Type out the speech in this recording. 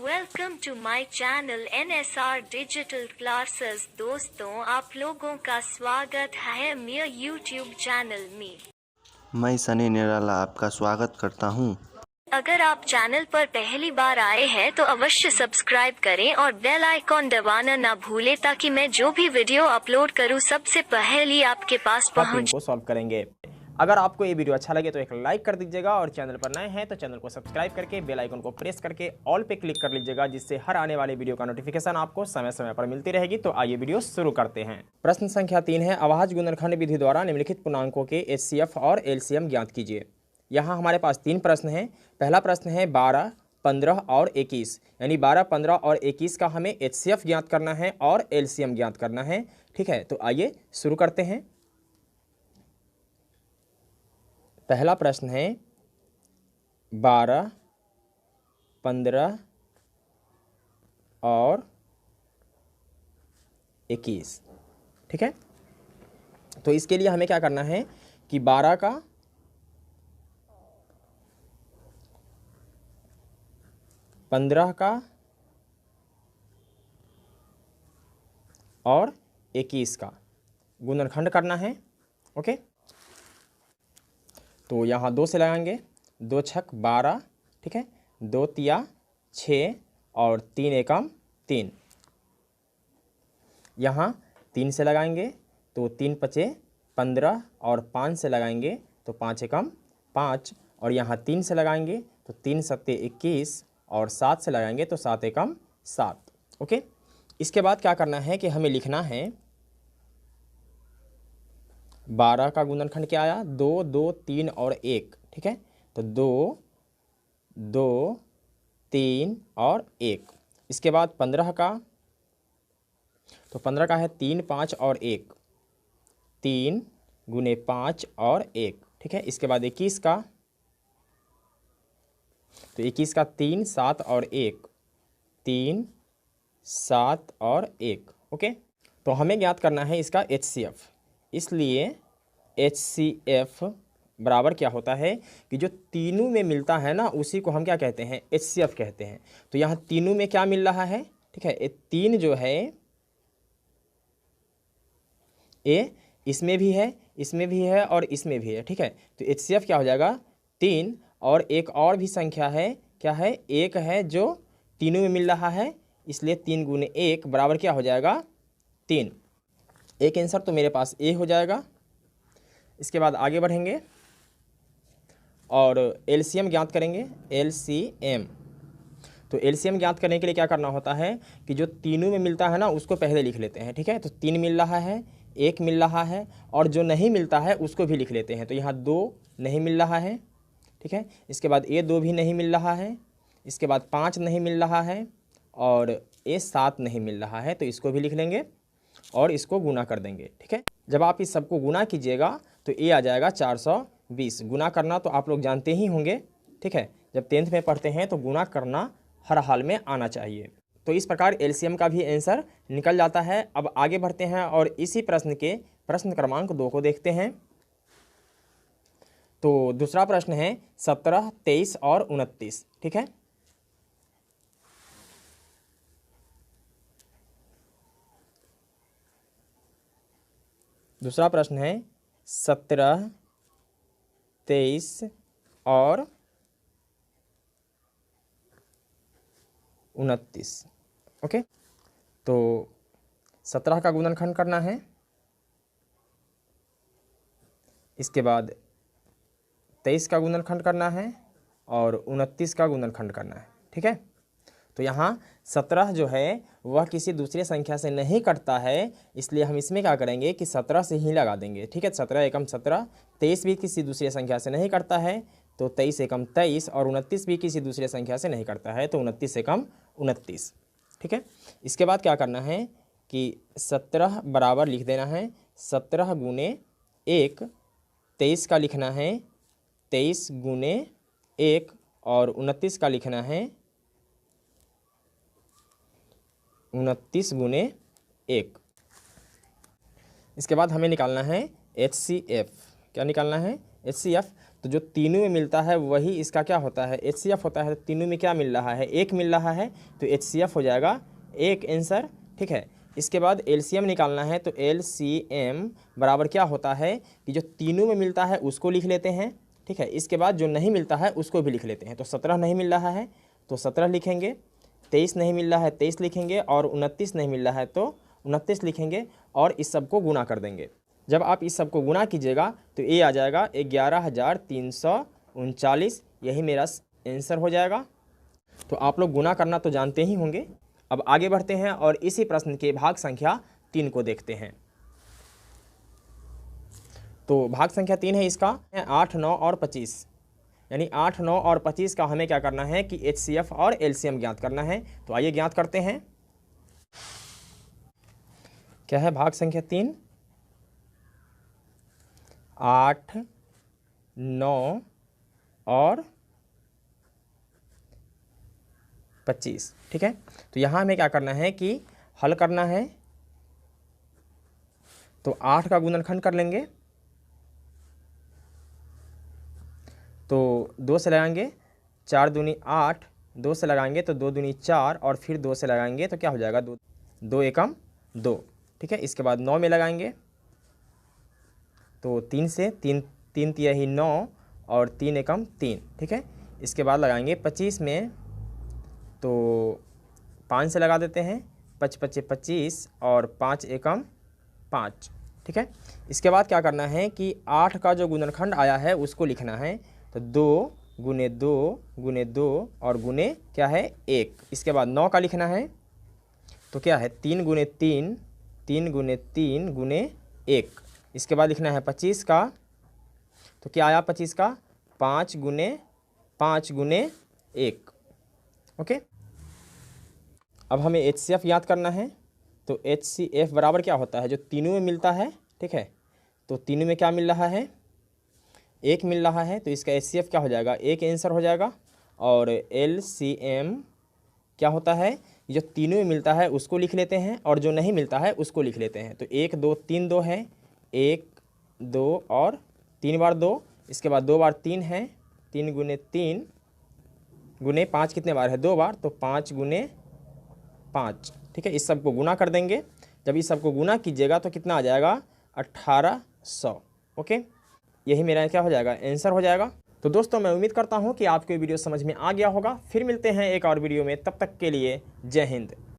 Welcome to my channel NSR digital classes. दोस्तों, आप लोगों का स्वागत है मेरे यूट्यूब चैनल में। मैं सनी निराला आपका स्वागत करता हूं। अगर आप चैनल पर पहली बार आए हैं तो अवश्य सब्सक्राइब करें और बेल आइकॉन दबाना ना भूलें ताकि मैं जो भी वीडियो अपलोड करूं सबसे पहले आपके पास पहुंच। को सॉल्व करेंगे। अगर आपको ये वीडियो अच्छा लगे तो एक लाइक कर दीजिएगा और चैनल पर नए हैं तो चैनल को सब्सक्राइब करके बेल आइकन को प्रेस करके ऑल पे क्लिक कर लीजिएगा, जिससे हर आने वाले वीडियो का नोटिफिकेशन आपको समय समय पर मिलती रहेगी। तो आइए वीडियो शुरू करते हैं। प्रश्न संख्या 3 है, अभाज्य गुणनखंड विधि द्वारा निम्नलिखित पूर्णांकों के HCF और LCM ज्ञात कीजिए। यहाँ हमारे पास 3 प्रश्न हैं। पहला प्रश्न है 12, 15 और 21, यानी 12, 15 और 21 का हमें HCF ज्ञात करना है और LCM ज्ञात करना है। ठीक है, तो आइए शुरू करते हैं। पहला प्रश्न है 12, 15 और 21। ठीक है, तो इसके लिए हमें क्या करना है कि 12 का 15 का और 21 का गुणनखंड करना है। ओके, तो यहाँ 2 से लगाएंगे, 2 छक 12, ठीक है, 2 तिया 6 और 3 एकम 3। यहाँ 3 से लगाएंगे तो 3 पचे 15 और 5 से लगाएंगे तो 5 एकम 5, और यहाँ 3 से लगाएंगे तो 3 सत्ते 21 और 7 से लगाएंगे तो 7 एकम 7। ओके, इसके बाद क्या करना है कि हमें लिखना है 12 का गुणनखंड क्या आया, 2, 2, 3 और 1। ठीक है, तो 2, 2, 3 और 1। इसके बाद 15 का, तो 15 का है 3, 5 और 1, 3 गुने 5 और 1। ठीक है, इसके बाद 21 का, तो 21 का 3, 7 और 1, 3, 7 और 1। ओके, तो हमें ज्ञात करना है इसका HCF। इसलिए HCF बराबर क्या होता है कि जो तीनों में मिलता है ना उसी को हम क्या कहते हैं, HCF कहते हैं। तो यहाँ तीनों में क्या मिल रहा है, ठीक है, 3 जो है ए इसमें भी है, इसमें भी है और इसमें भी है। ठीक है, तो HCF क्या हो जाएगा 3, और एक और भी संख्या है, क्या है, 1 है जो तीनों में मिल रहा है, इसलिए 3 गुने 1 बराबर क्या हो जाएगा 3। एक आंसर तो मेरे पास ए हो जाएगा। इसके बाद आगे बढ़ेंगे और LCM ज्ञात करेंगे। LCM, तो LCM ज्ञात करने के लिए क्या करना होता है कि जो तीनों में मिलता है ना उसको पहले लिख लेते हैं। ठीक है, तो 3 मिल रहा है, 1 मिल रहा है, और जो नहीं मिलता है उसको भी लिख लेते हैं। तो यहाँ 2 नहीं मिल रहा है, ठीक है, इसके बाद A2 भी नहीं मिल रहा है, इसके बाद 5 नहीं मिल रहा है, और A7 नहीं मिल रहा है, तो इसको भी लिख लेंगे और इसको गुना कर देंगे। ठीक है, जब आप इस सबको गुना कीजिएगा तो ए आ जाएगा 420। गुना करना तो आप लोग जानते ही होंगे। ठीक है, जब 10th में पढ़ते हैं तो गुना करना हर हाल में आना चाहिए। तो इस प्रकार LCM का भी आंसर निकल जाता है। अब आगे बढ़ते हैं और इसी प्रश्न के प्रश्न क्रमांक 2 को देखते हैं। तो दूसरा प्रश्न है 17, 23 और 29। ठीक है, दूसरा प्रश्न है 17, 23 और 29। ओके, तो 17 का गुणनखंड करना है, इसके बाद 23 का गुणनखंड करना है और 29 का गुणनखंड करना है। ठीक है, तो यहाँ 17 जो है वह किसी दूसरी संख्या से नहीं कटता है, इसलिए हम इसमें क्या करेंगे कि 17 से ही लगा देंगे। ठीक है, 17 एकम 17। 23 भी किसी दूसरी संख्या से नहीं कटता है, तो 23 एकम 23, और 29 भी किसी दूसरी संख्या से नहीं कटता है, तो 29 एकम 29। ठीक है, इसके बाद क्या करना है कि 17 बराबर लिख देना है 17 गुने 1, 23 का लिखना है 23 गुने 1, और 29 का लिखना है 29 गुने 1। इसके बाद हमें निकालना है HCF। क्या निकालना है, HCF। तो जो तीनों में मिलता है वही इसका क्या होता है, HCF होता है। तो तीनों में क्या मिल रहा है, एक मिल रहा है, तो HCF हो जाएगा एक आंसर, ठीक है। इसके बाद LCM निकालना है, तो LCM बराबर क्या होता है कि जो तीनों में मिलता है उसको लिख लेते हैं, ठीक है। इसके बाद जो नहीं मिलता है उसको भी लिख लेते हैं। तो 17 नहीं मिल रहा है तो 17 लिखेंगे, 23 नहीं मिल रहा है 23 लिखेंगे, और 29 नहीं मिल रहा है तो 29 लिखेंगे, और इस सब को गुना कर देंगे। जब आप इस सब को गुना कीजिएगा तो ये आ जाएगा 11,339, यही मेरा आंसर हो जाएगा। तो आप लोग गुना करना तो जानते ही होंगे। अब आगे बढ़ते हैं और इसी प्रश्न के भाग संख्या 3 को देखते हैं। तो भाग संख्या 3 है इसका 8, 9 और 25, यानी 8, 9 और 25 का हमें क्या करना है कि HCF और LCM ज्ञात करना है। तो आइए ज्ञात करते हैं। क्या है भाग संख्या 3, 8, 9 और 25, ठीक है। तो यहाँ हमें क्या करना है कि हल करना है। तो 8 का गुणनखंड कर लेंगे, तो 2 से लगाएंगे, 4 दूनी 8, 2 से लगाएंगे तो 2 दूनी 4, और फिर 2 से लगाएंगे तो क्या हो जाएगा 2, 2 एकम 2, ठीक है। इसके बाद 9 में लगाएंगे, तो 3 से 3, 3 तिहाई 9 और 3 एकम 3, ठीक है। इसके बाद लगाएंगे 25 में, तो 5 से लगा देते हैं, 5 पच्चे 25 और 5 एकम 5, ठीक है। इसके बाद क्या करना है कि 8 का जो गुणनखंड आया है उसको लिखना है। तो 2 गुने 2 गुने 2 और गुने क्या है 1। इसके बाद 9 का लिखना है, तो क्या है 3 गुने 3, 3 गुने 3 गुने 1। इसके बाद लिखना है 25 का, तो क्या आया 25 का 5 गुने 5 गुने 1, ओके। अब हमें HCF याद करना है। तो HCF बराबर क्या होता है, जो तीनों में मिलता है, ठीक है। तो तीनों में क्या मिल रहा है, एक मिल रहा है, तो इसका HCF क्या हो जाएगा, एक आंसर हो जाएगा। और LCM क्या होता है, जो तीनों में मिलता है उसको लिख लेते हैं, और जो नहीं मिलता है उसको लिख लेते हैं। तो 1 2 3 2 है, 1 2 और 3 बार 2, इसके बाद 2 बार 3 है, 3 गुने 3 गुने 5 कितने बार है 2 बार, तो 5 गुने 5, ठीक है। इस सब को गुना कर देंगे। जब इस सब को गुना कीजिएगा तो कितना आ जाएगा 1800, ओके। यही मेरा क्या हो जाएगा, आंसर हो जाएगा। तो दोस्तों मैं उम्मीद करता हूँ कि आपको ये वीडियो समझ में आ गया होगा। फिर मिलते हैं एक और वीडियो में, तब तक के लिए जय हिंद।